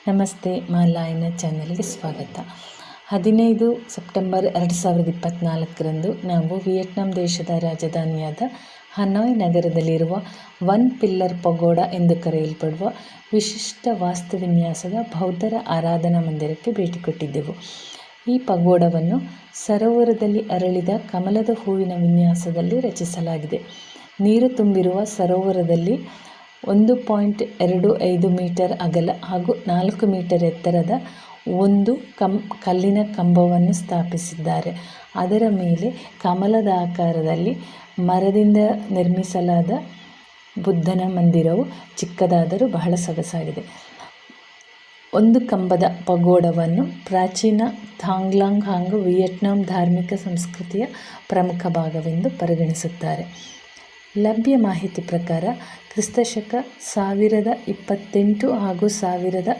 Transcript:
ನಮಸ್ತೆ, ಮಾಲಾಯನ ಚಾನೆಲ್ಗೆ ಸ್ವಾಗತ. 15 ಸೆಪ್ಟೆಂಬರ್ 2024ರಂದು ನಾವು ವಿಯೆಟ್ನಾಂ ದೇಶದ ರಾಜಧಾನಿಯಾದ ಹನಾಯ್ ನಗರದಲ್ಲಿರುವ ಒನ್ ಪಿಲ್ಲರ್ ಪಗೋಡಾ ಎಂದು ಕರೆಯಲ್ಪಡುವ ವಿಶಿಷ್ಟ ವಾಸ್ತುವಿನ್ಯಾಸದ ಬೌದ್ಧರ ಆರಾಧನಾ ಮಂದಿರಕ್ಕೆ ಭೇಟಿ ಕೊಟ್ಟಿದ್ದೆವು. ಈ ಪಗೋಡವನ್ನು ಸರೋವರದಲ್ಲಿ ಅರಳಿದ ಕಮಲದ ಹೂವಿನ ವಿನ್ಯಾಸದಲ್ಲಿ ರಚಿಸಲಾಗಿದೆ. ನೀರು ತುಂಬಿರುವ ಸರೋವರದಲ್ಲಿ 1.25 ಮೀಟರ್ ಅಗಲ ಹಾಗೂ 4 ಮೀಟರ್ ಎತ್ತರದ ಒಂದು ಕಲ್ಲಿನ ಕಂಬವನ್ನು ಸ್ಥಾಪಿಸಿದ್ದಾರೆ. ಅದರ ಮೇಲೆ ಕಮಲದ ಆಕಾರದಲ್ಲಿ ಮರದಿಂದ ನಿರ್ಮಿಸಲಾದ ಬುದ್ಧನ ಮಂದಿರವು ಚಿಕ್ಕದಾದರೂ ಬಹಳ ಸೊಗಸಾಗಿದೆ. ಒಂದು ಕಂಬದ ಪಗೋಡವನ್ನು ಪ್ರಾಚೀನ ಥಾಂಗ್ಲಾಂಗ್ ಹಾಗೂ ವಿಯೆಟ್ನಾಂ ಧಾರ್ಮಿಕ ಸಂಸ್ಕೃತಿಯ ಪ್ರಮುಖ ಭಾಗವೆಂದು ಪರಿಗಣಿಸುತ್ತಾರೆ. ಲಭ್ಯ ಮಾಹಿತಿ ಪ್ರಕಾರ ಕ್ರಿಸ್ತಶಕ 1028 ಹಾಗೂ 1050